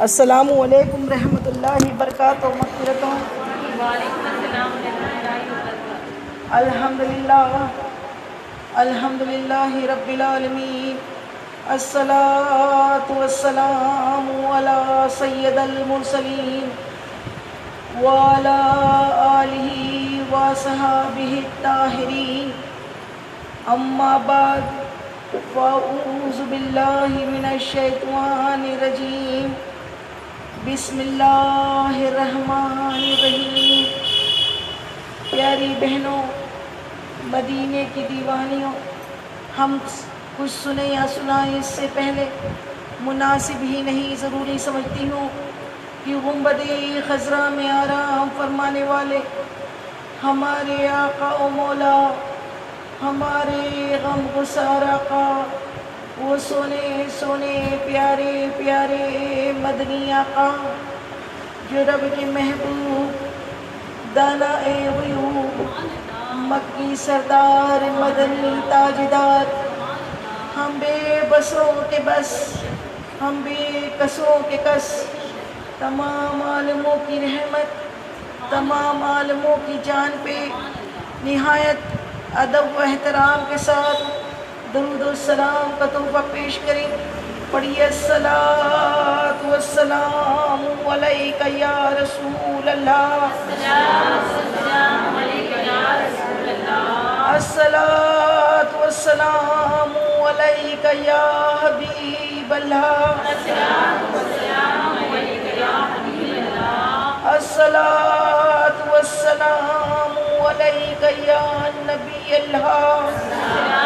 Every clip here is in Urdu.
السلام علیکم رحمۃ اللہ وبرکاتہ مغفرت. وعلیکم السلام ورحمۃ اللہ وبرکاتہ. الحمد للہ رب العالمین. الصلاۃ والسلام علی سید المرسلین وعلی آلہ وصحبہ الطاہرین. اما بعد فاعوذ باللہ من الشیطان الرجیم. بسم اللہ الرحمن الرحیم. پیاری بہنوں، مدینے کی دیوانیوں، ہم کچھ سنیں یا سنائیں اس سے پہلے مناسب ہی نہیں ضروری سمجھتی ہوں کہ گنبد خضرا میں آرام فرمانے والے ہمارے آقا و مولا، ہمارے غم گسار آقا، وہ سونے سونے پیارے پیارے مدنی آقا، جو رب کے محبوب دانا غیوب مکی سردار مدنی تاجدار، ہم بے بسوں کے بس، ہم بے کسوں کے کس، تمام عالموں کی رحمت، تمام عالموں کی جان پہ نہایت ادب و احترام کے ساتھ درود و سلام کا تحفہ پیش کریں. پڑھیے الصلاۃ والسلام علیک یا رسول اللہ، السلام علیکم یا رسول اللہ. الصلاۃ والسلام علیک یا حبیب اللہ، السلام علیکم یا حبیب اللہ. الصلاۃ والسلام علیک یا نبی اللہ،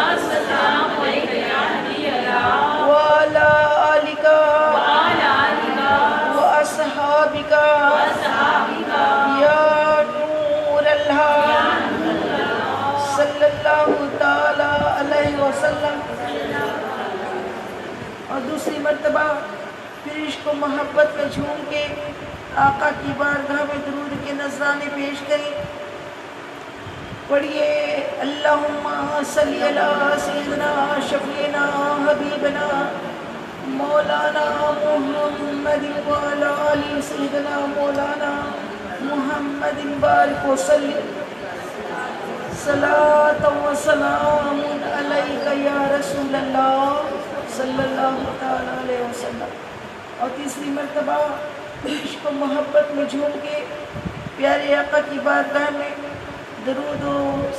السلام علیکم یا حبیب اللہ. وعلی آلک وعلی آلک واصحابک واصحابک یا نور اللہ صلی اللہ تعالی علیہ وسلم. اور دوسری مرتبہ پھر عشق و محبت میں جھوم کے آقا کی بارگاہ میں درود کے نذرانے پیش کریں. پڑھیے اللہم صلی علی سیدنا شفیعنا حبیبنا مولانا محمد وعلی آل سیدنا مولانا محمد بارک وسلم. صلاۃ و سلام علیک یا رسول اللہ صلی اللہ تعالی علیہ وسلم. اور تیسری مرتبہ عشق و محبت میں جھوم کے پیارے آقا کی بارگاہ میں درود و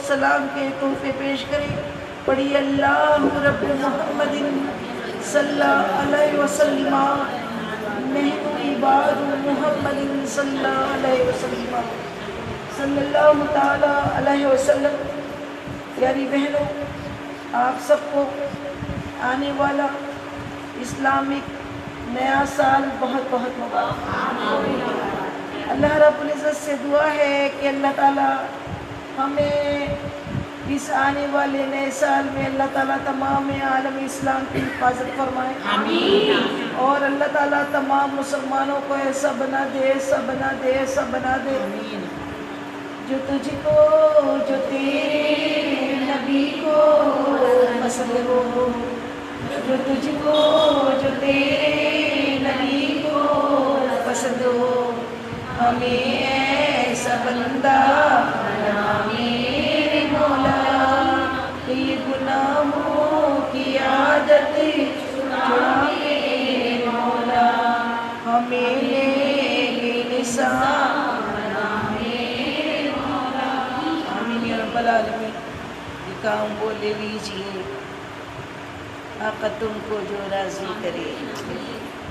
سلام کے تحفے پیش کریں. پڑھی اللہ رب محمد صلی اللہ علیہ وسلم نحن عباد محمد صلی اللہ علیہ وسلم صلی اللہ تعالی علیہ وسلم. پیاری بہنوں، آپ سب کو آنے والا اسلامک نیا سال بہت بہت مبارک. اللہ رب العزت سے دعا ہے کہ اللہ تعالیٰ ہمیں اس آنے والے نئے سال میں اللہ تعالیٰ تمام عالم اسلام کی حفاظت فرمائے. آمین. اور اللہ تعالیٰ تمام مسلمانوں کو ایسا بنا دے، ایسا بنا دے، ایسا بنا دے جو تجھ کو، جو تیرے نبی کو پسند ہو، جو تجھ کو، جو تیرے نبی کو پسند ہو. ہمیں ایسا بندہ بنا میرے مولا کہ یہ گناہوں کی عادت چھڑا میرے مولا. ہمیں نیک انسان بنا میرے مولا. آمین یا رب العالمین. یہ کام وہ لے لیجیے آقا تم کو جو راضی کرے.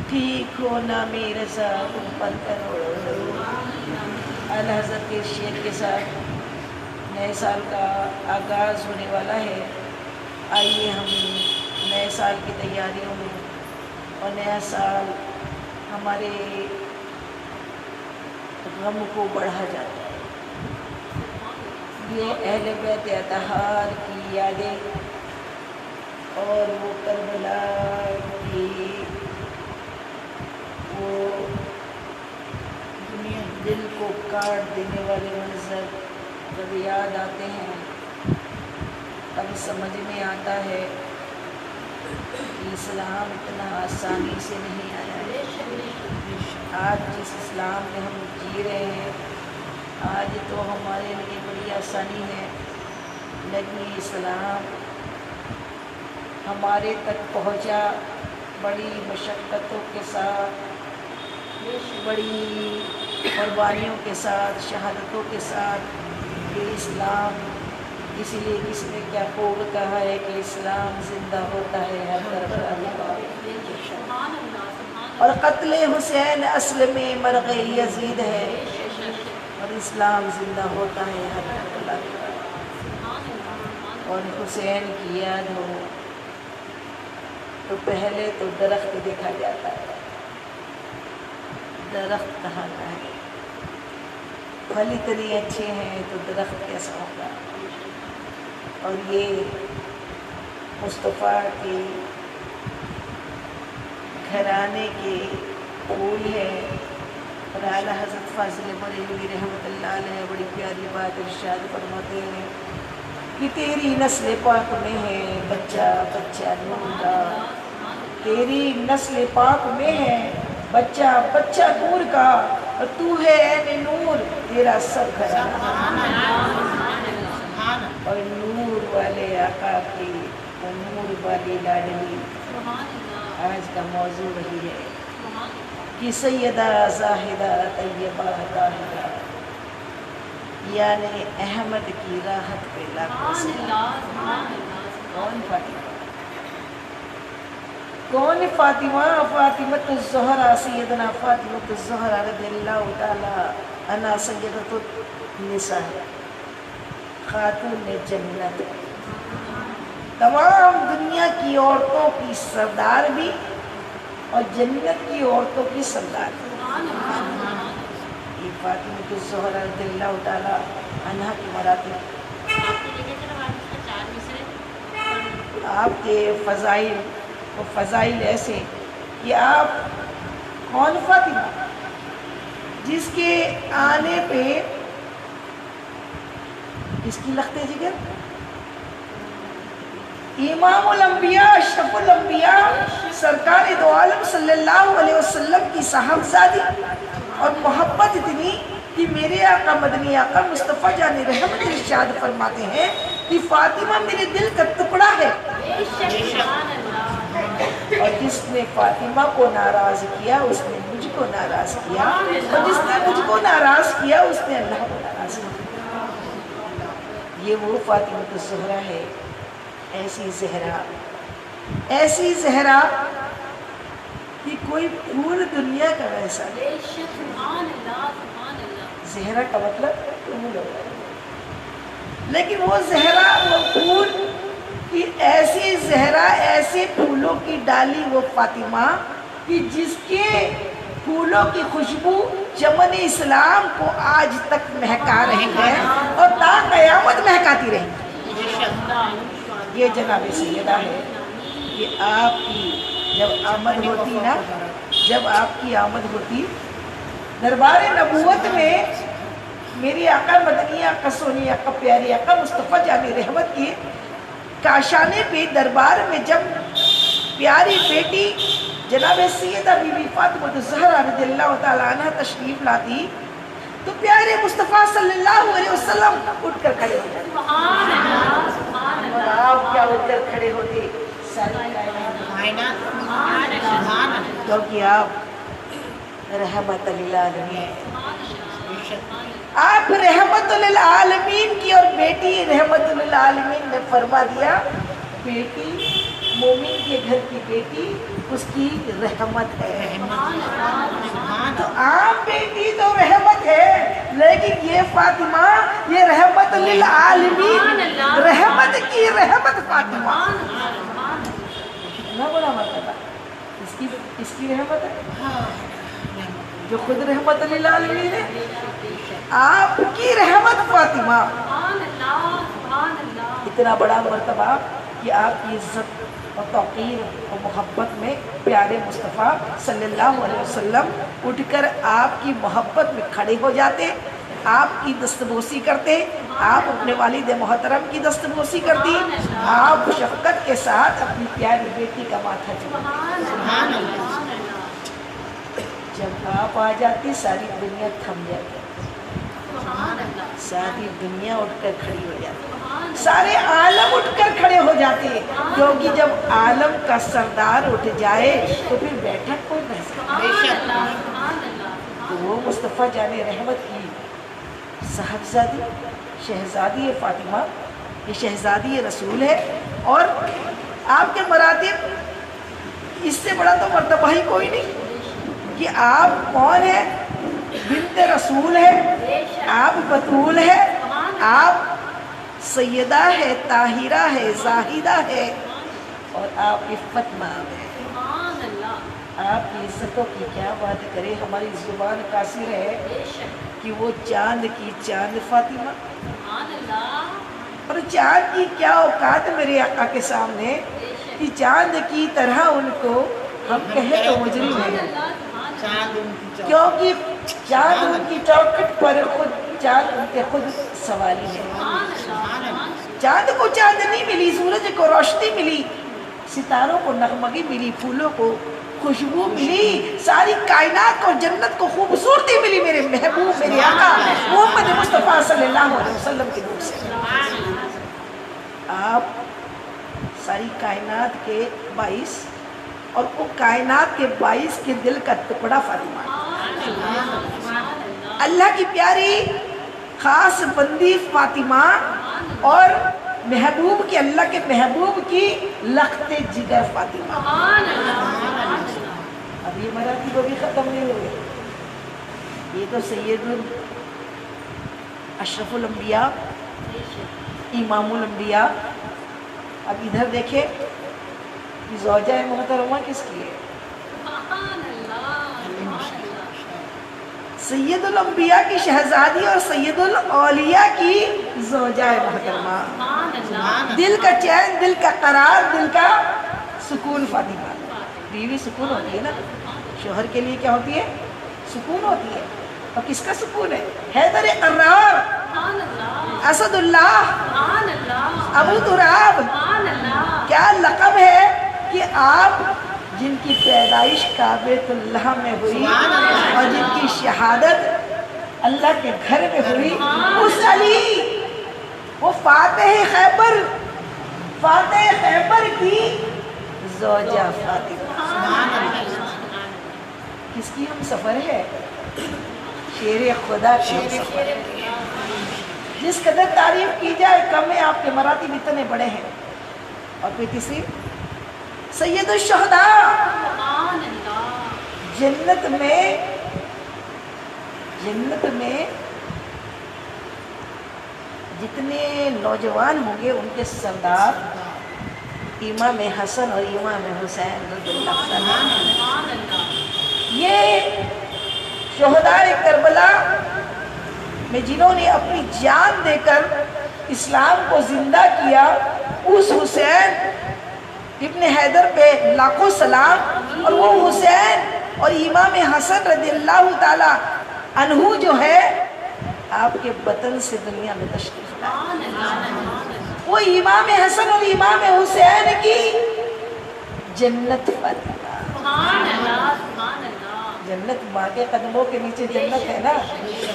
ٹھیک ہو نہ میرے ساتھ تم پر کروڑوں درود. اعلی حضرت کے شعر کے ساتھ نئے سال کا آغاز ہونے والا ہے. آئیے ہم نئے سال کی تیاریوں میں، اور نیا سال ہمارے غم کو بڑھا جاتا ہے. یہ اہل بیت اطہار کی یادیں اور وہ کربلا کی وہ دل کو کاٹ دینے والے منظر جب یاد آتے ہیں تب سمجھ میں آتا ہے اسلام اتنا آسانی سے نہیں آیا ہے۔ آج جس اسلام میں ہم جی رہے ہیں آج تو ہمارے لیے بڑی آسانی ہے، لیکن یہ اسلام ہمارے تک پہنچا بڑی مشقتوں کے ساتھ، بڑی قربانیوں کے ساتھ، شہادتوں کے ساتھ۔ یہ اسلام اسی لیے کس نے کیا خوب کہا ہے کہ اسلام زندہ ہوتا ہے ہر طرف اور قتل حسین اصل میں مرغ یزید ہے، اور اسلام زندہ ہوتا ہے ہر طرف۔ اور حسین کی یاد ہو تو پہلے تو درخت دیکھا جاتا ہے، درخت کہاں کا ہے؟ پھل اتنے اچھے ہیں تو درخت کیسا ہوگا؟ اور یہ مصطفیٰ کے گھرانے کے پھول ہے۔ اور اعلیٰ حضرت فاضل بریلوی رحمۃ اللہ علیہ بڑی پیاری بات ارشاد فرماتے ہیں کہ تیری نسل پاک میں ہے بچہ بچہ نور کا، تیری نسل پاک میں ہے بچہ بچہ نور کا، اور تو ہے عین نور تیرا سب گھرانہ۔ اور نور والے آقا کی اور نور والی لاڈلی آج کا موضوع رہی ہے کہ سیدہ زاہدہ طیبہ طاہرہ یعنی احمد کی راحت پہ لاکھوں سلام۔ کون فاطمہ؟ کون فاطمہ؟ فاطمۃ الزہرا سیدنا فاطمۃ الزہرا رضی اللہ تعالی عنہا سیدۃ النساء، خاتون جنت، تمام دنیا کی عورتوں کی سردار بھی اور جنت کی عورتوں کی سردار بھی۔ یہ فاطمۃ الزہرا رضی اللہ تعالی عنہا کی مراتب، آپ کے فضائل و فضائل ایسے کہ آپ کون فاطمہ جس کے آنے پہ اس کی لخت جگر امام الانبیاء اشرف الانبیاء سرکار دو عالم صلی اللہ علیہ وسلم کی صاحبزادی اور محبت اتنی کہ میرے آقا مدنی آقا مصطفیٰ جان رحمت ارشاد فرماتے ہیں کہ فاطمہ میرے دل کا ٹکڑا ہے، اور جس نے فاطمہ کو ناراض کیا اس نے مجھ کو ناراض کیا، اور جس نے مجھ کو ناراض کیا اس نے اللہ کو ناراض کیا۔ یہ وہ فاطمۃ الزہرا ہے، ایسی زہرا کہ کوئی پھول دنیا کا ویسا نہیں۔ زہرا کا مطلب پھول ہوتا ہے، لیکن وہ زہرا وہ پھول کہ ایسی زہرا ایسے پھولوں کی ڈالی وہ فاطمہ کہ جس کے پھولوں کی خوشبو چمن اسلام کو آج تک مہکا رہی ہے اور تا قیامت مہکاتی رہی ہے۔ یہ جناب سیدہ ہے کہ آپ کی جب آمد ہوتی نا، جب آپ کی آمد ہوتی دربار نبوت میں، میری آقا مدنی آقا سونی آقا پیاری آقا مصطفیٰ جان رحمت کی کاشانے پہ دربار میں جب پیاری بیٹی جناب سیدہ بی بی فاطمہ الزہرا رضی اللہ تعالیٰ عنہ تشریف لاتی تو پیارے مصطفیٰ صلی اللہ علیہ وسلم اٹھ کر کھڑے ہو جاتے، اور آپ کیا اٹھ کر کھڑے ہوتے؟ ساری کائنات، کیونکہ آپ رحمت للعالمین، آپ رحمت للعالمین کی، اور بیٹی رحمت للعالمین نے فرما دیا بیٹی مومن کے گھر کی بیٹی اس کی رحمت ہے۔ تو آپ بیٹی تو رحمت ہے، لیکن یہ فاطمہ یہ رحمت للعالمین، رحمت کی رحمت فاطمہ، کتنا بڑا مرتبہ اس کی رحمت ہے جو خود رحمت للعالمین ہے، آپ کی رحمت فاطمہ، اتنا بڑا مرتبہ کہ آپ کی عزت اور توقیر اور محبت میں پیارے مصطفیٰ صلی اللہ علیہ وسلم اٹھ کر آپ کی محبت میں کھڑے ہو جاتے آپ کی دستبوسی کرتے، آپ اپنے والد محترم کی دستبوسی کرتی، آپ شفقت کے ساتھ اپنی پیاری بیٹی کا ماتھا چومتی۔ سبحان اللہ۔ جب آپ آ جاتی ساری دنیا تھم جاتی، سبحان اللہ۔ ساری دنیا اٹھ کر کھڑی ہو جاتی، سبحان اللہ۔ سارے عالم اٹھ کر کھڑے ہو جاتے، کیونکہ جب عالم کا سردار اٹھ جائے تو پھر بیٹھک کون رہ سکتا؟ سبحان اللہ۔ سبحان اللہ۔ تو وہ مصطفیٰ جان رحمت کی صاحبزادی شہزادی فاطمہ، یہ شہزادی رسول ہے، اور آپ کے مراتب اس سے بڑا تو مرتبہ ہی کوئی نہیں کہ آپ کون ہیں، بنت رسول ہے، آپ بطول ہے، آپ سیدہ ہے، طاہرہ ہے، زاہدہ ہے، اور آپ عفت مآب ہے۔ سبحان اللہ۔ آپ کی عزتوں کی کیا بات کرے، ہماری زبان قاصر ہے بے شک۔ کہ وہ چاند کی چاند فاطمہ، سبحان اللہ۔ اور چاند کی کیا اوقات میرے آقا کے سامنے بے شک۔ کہ چاند کی طرح ان کو ہم کہیں تو مجرم سبحان ہے، اللہ۔ سبحان اللہ۔ چاند ان کی چوک۔ کیونکہ چاند ان کی چوکھٹ پر خود چاند ان کے خود سواری ہے۔ سبحان اللہ۔ سبحان اللہ۔ چاند کو چاندنی ملی، سورج کو روشنی ملی، ستاروں کو نغمگی ملی، پھولوں کو خوشبو ملی، ساری کائنات کو جنت کو خوبصورتی ملی میرے محبوب میرے آقا محمد مصطفیٰ صلی اللہ علیہ وسلم کے نور سے۔ آپ ساری کائنات کے باعث، اور وہ کائنات کے باعث کے دل کا ٹکڑا فاطمہ، اللہ کی پیاری خاص بندی فاطمہ، اور محبوب کے اللہ کے محبوب کی لخت جگر فاطمہ۔ سبحان اللہ۔ اب یہ مراتب بھی ختم نہیں ہوئے، یہ تو سید اشرف الانبیاء، امام الانبیاء۔ اب ادھر دیکھیں کہ زوجہ محترمہ کس کی ہے؟ سبحان اللہ۔ سبحان اللہ۔ سید الانبیاء کی شہزادی اور سید الاولیاء کی زوجہ محترمہ، سبحان اللہ۔ دل کا چین، دل کا قرار، دل کا سکون فاطمہ۔ بیوی سکون ہوتی ہے نا، شوہر کے لیے کیا ہوتی ہے؟ سکون ہوتی ہے، اور کس کا سکون ہے؟ حیدر قرار، سبحان اللہ۔ اسد اللہ، سبحان اللہ۔ ابو تراب۔ سبحان اللہ۔ کیا لقب ہے کہ آپ جن کی پیدائش کعبۃ اللہ میں ہوئی اور جن کی شہادت اللہ کے گھر میں ہوئی، اس علی، وہ فاتح خیبر، فاتح خیبر کی زوجہ فاطمہ۔ کس کی ہم سفر ہے؟ شیر خدا کی ہم سفر ہے۔ جس قدر تعریف کی جائے کم ہے، آپ کے مراتب اتنے بڑے ہیں۔ اور پھر تیسری سید الشہداء، سبحان اللہ۔ جنت میں جتنے نوجوان ہوں گے ان کے سردار امام حسن اور امام حسین رضی اللہ عنہ۔ سبحان اللہ۔ یہ شہداء کربلا میں جنہوں نے اپنی جان دے کر اسلام کو زندہ کیا، اس حسین ابن حیدر پہ لاکھوں سلام، اور وہ حسین اور امام حسن رضی اللہ تعالی عنہ جو ہے آپ کے وطن سے دنیا میں تشریف لائے۔ سبحان اللہ۔ وہ امام حسن اور امام حسین کی جنت فاطمہ۔ سبحان اللہ۔ سبحان اللہ۔ جنت ماں کے قدموں کے نیچے جنت ہے نا،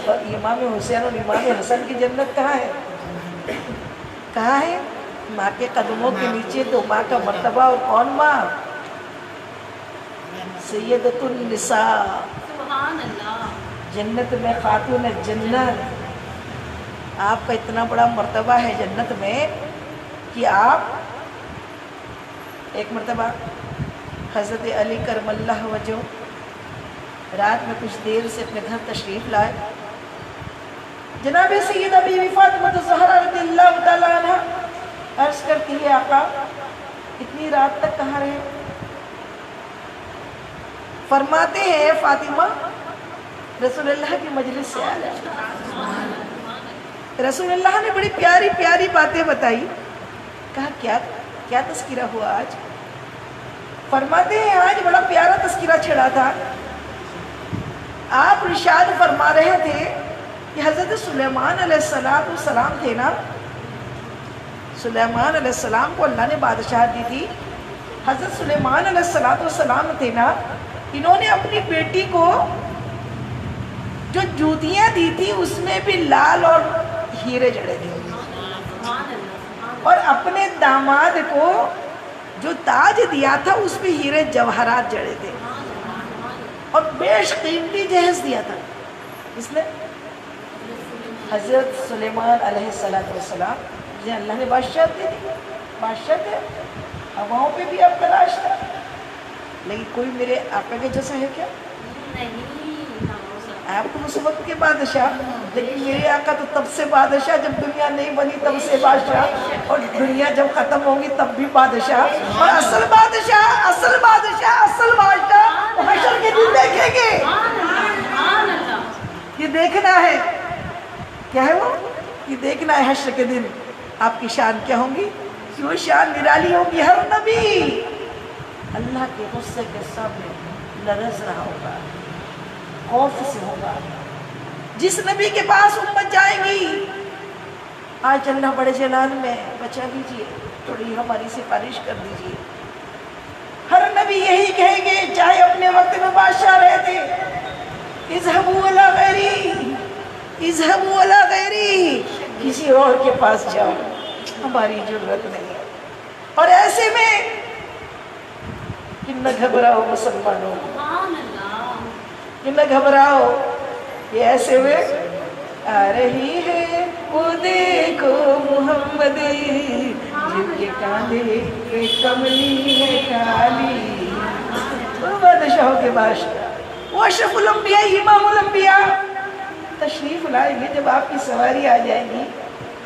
اور امام حسین اور امام حسن کی جنت کہاں ہے؟ کہاں ہے؟ ماں کے قدموں کے نیچے۔ تو ماں کا مرتبہ، اور کون ماں؟ سیدۃ النساء، سبحان اللہ۔ جنت میں خاتون جنت۔ آپ کا اتنا بڑا مرتبہ ہے جنت میں کہ آپ ایک مرتبہ حضرت علی کرم اللہ وجہ رات میں کچھ دیر سے اپنے گھر تشریف لائے۔ جناب سیدہ بی بی فاطمہ الزہرا رضی اللہ تعالیٰ عنہ عرض کرتی ہے آقا اتنی رات تک کہاں رہے؟ فرماتے ہیں فاطمہ رسول اللہ کی مجلس سے آیا، رسول اللہ نے بڑی پیاری پیاری باتیں بتائی۔ کہا کیا تذکرہ ہوا آج؟ فرماتے ہیں آج بڑا پیارا تذکرہ چھڑا تھا۔ آپ ارشاد فرما رہے تھے کہ حضرت سلیمان علیہ السلام تھے نا، سلیمان علیہ السلام کو اللہ نے بادشاہت دی تھی. حضرت سلیمان علیہ السلام تھے نا، انہوں نے اپنی بیٹی کو جو جوتیاں دی تھی اس میں بھی لال اور ہیرے جڑے تھے، سبحان اللہ. اور اپنے داماد کو جو تاج دیا تھا اس پہ ہیرے جواہرات جڑے تھے، اور بیش قیمتی جہیز دیا تھا. اس نے حضرت سلیمان علیہ السلام جنہیں اللہ نے بادشاہت دی تھی، بادشاہ تھے، ہواؤں پہ بھی اب تلاش تھا. لیکن کوئی میرے آقا کے جیسا ہے کیا؟ آپ تو اس وقت کے بادشاہ، لیکن میرے آقا تو تب سے بادشاہ جب دنیا نہیں بنی تب سے بادشاہ، اور دنیا جب ختم ہوگی تب بھی بادشاہ. اور اصل بادشاہ اصل بادشاہ اصل بادشاہ وہ حشر کے دن دیکھیں گے. سبحان اللہ. یہ دیکھنا ہے، کیا ہے وہ؟ یہ دیکھنا ہے حشر کے دن آپ کی شان کیا ہوں گی. کیوں شان نرالی ہوگی. ہر نبی اللہ کے غصے کے سامنے لرز رہا ہوگا، خوف سے ہوگا. جس نبی کے پاس امت جائے گی، آج اللہ بڑے جلال میں بچا لیجیے، تھوڑی ہماری سفارش کر دیجیے. ہر نبی یہی کہیں گے، چاہے اپنے وقت میں بادشاہ رہے تھے، اذهبوا الی غیری، اذهبوا الی غیری، کسی اور کے پاس جاؤ، ہماری ضرورت نہیں ہے. اور ایسے میں کہ نہ گھبراؤ مسلمانوں، سبحان اللہ. کہ نہ گھبراؤ. یہ ایسے میں آ رہی ہے وہ دیکھو محمد، جن کے کاندھے پہ کملی ہے کالی. وہ بادشاہوں کے بادشاہ، وہ اشرف الانبیاء امام الانبیاء تشریف لائیں گے. جب آپ کی سواری آ جائے گی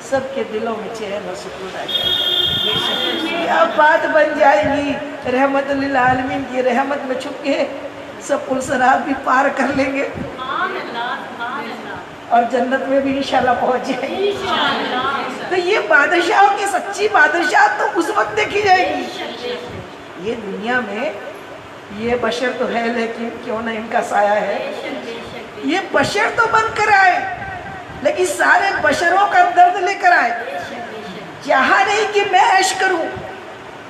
سب کے دلوں میں چین و سکون آ جائے گا. اب بات بن جائے گی رحمت للعالمین کی رحمت میں چھپ کے سب پل صراط بھی پار کر لیں گے، سبحان اللہ. سبحان اللہ. اور جنت میں بھی انشاءاللہ پہنچ جائیں گے. انشاءاللہ. تو یہ بادشاہوں کی سچی بادشاہ تو اس وقت دیکھی جائے گی. یہ دنیا میں یہ بشر تو ہے، لیکن کیوں نہ ان کا سایہ ہے. یہ بشر تو بن کر آئے، لیکن سارے بشروں کا درد لے کر آئے. چاہا نہیں کہ میں عیش کروں،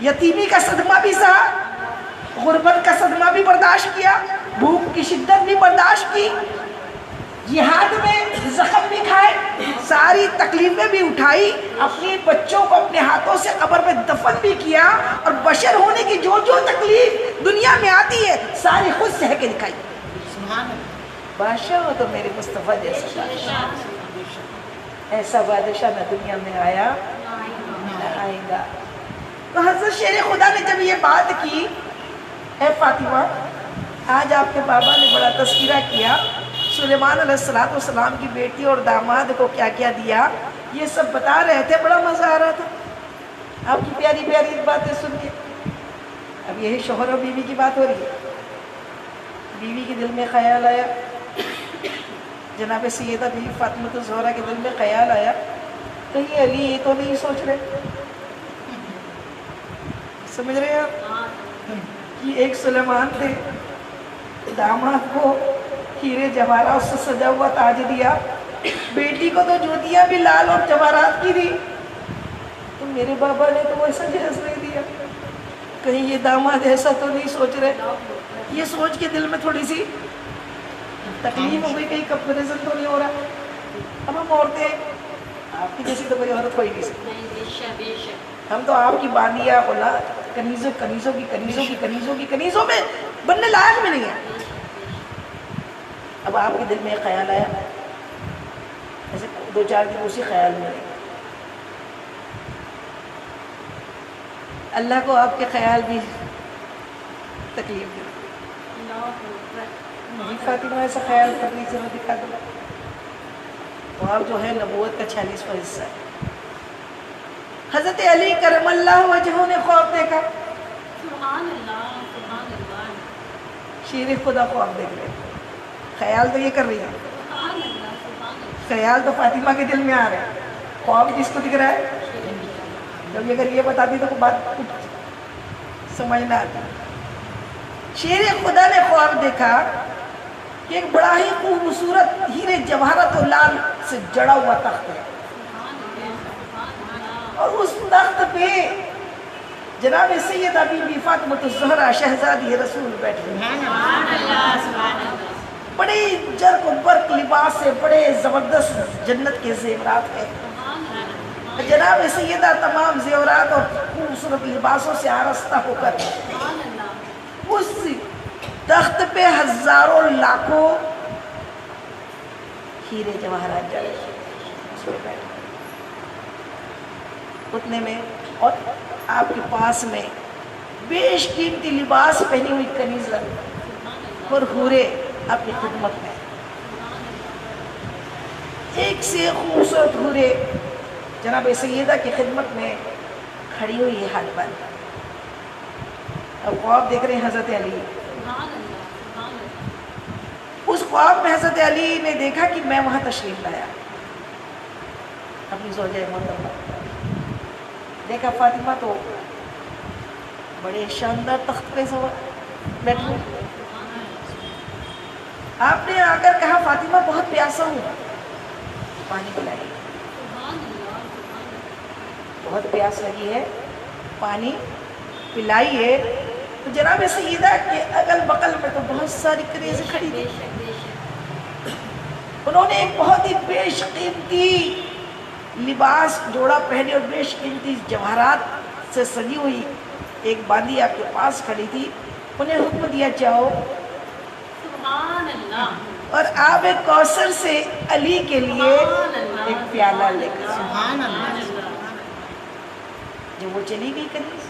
یتیمی کا صدمہ بھی سہا، غربت کا صدمہ بھی برداشت کیا، بھوک کی شدت بھی برداشت کی، جہاد میں زخم بھی کھائے، ساری تکلیفیں بھی اٹھائی، اپنے بچوں کو اپنے ہاتھوں سے قبر میں دفن بھی کیا، اور بشر ہونے کی جو جو تکلیف دنیا میں آتی ہے ساری خود سہ کے دکھائی. بادشاہ ہو تو میرے مصطفیٰ جیسا بادشاہ. ایسا بادشاہ نہ دنیا میں آیا نہ آئے گا. تو حضرت شیر خدا نے جب یہ بات کی، اے فاطمہ آج آپ کے بابا نے بڑا تذکرہ کیا، سلیمان علیہ السلام کی بیٹی اور داماد کو کیا کیا دیا، یہ سب بتا رہے تھے، بڑا مزہ آ رہا تھا آپ کی پیاری پیاری باتیں سن کے. اب یہی شوہر و بیوی کی بات ہو رہی ہے. بیوی کے دل میں خیال آیا، جناب سیدہ بیوی فاطمہ الزہرا کے دل میں خیال آیا، کہیں علی یہ تو نہیں سوچ رہے، سمجھ رہے ہیں آپ کہ ایک سلیمان تھے، داماد کو ہیرے جواہرات سے سجا ہوا تاج دیا، بیٹی کو تو جوتیاں بھی لال اور جواہرات کی دی، تو میرے بابا نے تو ایسا جہیز نہیں دیا، کہیں یہ داماد ایسا تو نہیں سوچ رہے. یہ سوچ کے دل میں تھوڑی سی تکلیف ہو گئی، کہیں کمپیریزن تو نہیں ہو رہا. اب ہم عورتیں آپ کی جیسی تو کوئی عورت ہو ہی نہیں سکتی. ہم تو آپ کی باندیا اولاد کنیزوں میں بننے لائق بھی نہیں ہے. اب آپ کے دل میں ایک خیال آیا، ایسے 2-4 دن اسی خیال میں رہے. اللہ کو آپ کے خیال بھی تکلیف دے. نہیں فاطمہ ایسا خیال کرنے سے دکھا دو. خواب جو ہے نبوت کا 46واں حصہ ہے. حضرت علی کرم اللہ وجہہ نے خواب دیکھا. سبحان اللہ. سبحان اللہ. شیر خدا خواب دیکھ رہے، خیال تو یہ کر رہی ہے، سبحان اللہ. سبحان اللہ. خیال تو فاطمہ کے دل میں آ رہے ہیں، خواب کس کو دکھ رہا ہے؟ جب اگر یہ بتاتی تو بات کچھ سمجھ نہ آتی. شیر خدا نے خواب دیکھا کہ ایک بڑا ہی خوبصورت ہیرے جواہرات و لال سے جڑا ہوا تخت ہے، اور اس تخت پہ جناب سیدہ بی بی فاطمہ الزہرا شہزادی رسول بیٹھے ہیں، بڑے جرق و برق لباس سے، بڑے زبردست جنت کے زیورات ہیں، جناب سیدہ تمام زیورات اور خوبصورت لباسوں سے آراستہ ہو کر اس تخت پہ ہزاروں لاکھوں ہیرے جواہرات جڑے اس پہ بیٹھے اتنے میں، اور آپ کے پاس میں بیش قیمتی لباس پہنی ہوئی کنیزہ اور حورے آپ کی خدمت میں، ایک سے خوبصورت حورے جناب سیدہ کی خدمت میں کھڑی ہوئی ہے ہاتھ بند. اب خواب دیکھ رہے ہیں حضرت علی. اس خواب میں حضرت علی نے دیکھا کہ میں وہاں تشریف لایا اپنی زوجہ محترمہ. دیکھا فاطمہ تو بڑے شاندار تخت پہ بیٹھی ہوئی. آپ نے آ کر کہا فاطمہ بہت پیاسا ہوں، پانی پلائیے. بہت پیاس لگی ہے، پانی پلائیے. تو جناب سیدہ کے اگل بغل میں تو بہت ساری کنیزیں کھڑی تھی. انہوں نے ایک بہت ہی بیش قیمتی لباس جوڑا پہنے اور بیش قیمتی جواہرات سے سجی ہوئی ایک باندی آپ کے پاس کھڑی تھی. انہیں حکم دیا جاؤ اور آب کوثر سے علی کے لیے ایک پیالہ لے کر. جب وہ چلی گئی کنیز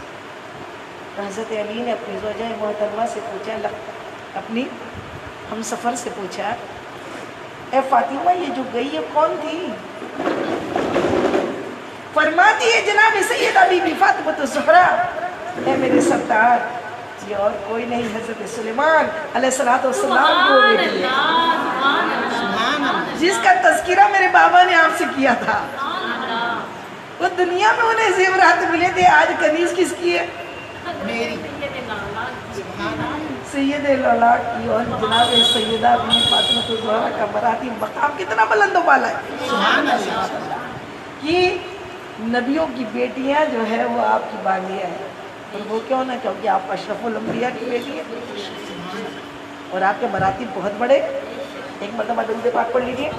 تو حضرت علی نے اپنی زوجہ محترمہ سے پوچھا، اپنی ہم سفر سے پوچھا، اے فاطمہ یہ جو گئی ہے کون تھی؟ فرماتی ہے جناب سیدہ بی بی فاطمہ الزہرا، اے میرے سردار یہ اور کوئی نہیں حضرت سلیمان علیہ السلام کو بیٹی ہے جس کا تذکرہ میرے بابا نے آپ سے کیا تھا. وہ دنیا میں انہیں زیورات ملے تھے، آج کنیز کس کی ہے؟ میری سید الاولیاء کی. اور جناب سیدہ بی فاطمہ الزہرا کا مراتب مقام کتنا بلند و بالا ہے کہ نبیوں کی بیٹیاں جو ہے وہ آپ کی بالیاں ہیں. اور وہ کیوں نہ، کیونکہ آپ اشرف الانبیاء کی بیٹی ہیں اور آپ کے مراتب بہت بڑے. ایک مرتبہ درود پاک پڑھ لیجیے.